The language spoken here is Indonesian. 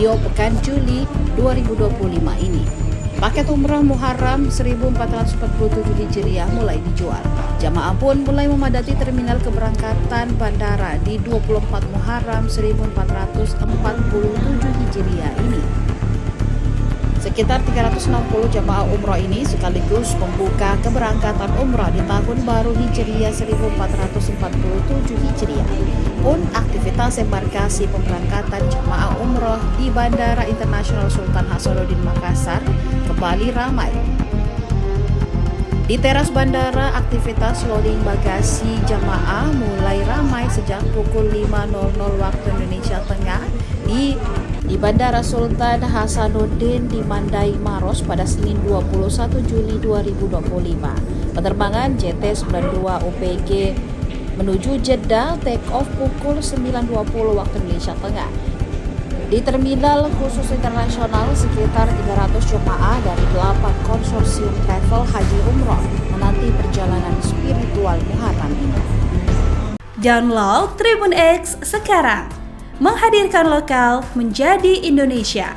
Rio pekan Juli 2025 ini. Paket umrah Muharram 1447 Hijriah mulai dijual. Jamaah pun mulai memadati terminal keberangkatan bandara di 24 Muharram 1447 Hijriah ini. Sekitar 360 jamaah umrah ini sekaligus membuka keberangkatan umrah di tahun baru Hijriah 1447 Hijriah. Pun aktivitas embarkasi pemberangkatan jamaah umrah di Bandara Internasional Sultan Hasanuddin Makassar kembali ramai. Di teras bandara, aktivitas loading bagasi jamaah mulai ramai sejak pukul 5.00 waktu Indonesia Tengah di Bandara Sultan Hasanuddin di Mandai Maros pada Senin 21 Juli 2025. Penerbangan JT92 UPG menuju Jeddah take off pukul 9.20 waktu Indonesia Tengah. Di terminal khusus internasional, sekitar 300 jemaah dari 8 konsorsium travel haji umroh menanti perjalanan spiritual Muharram ini. Download Tribun X sekarang, menghadirkan lokal menjadi Indonesia.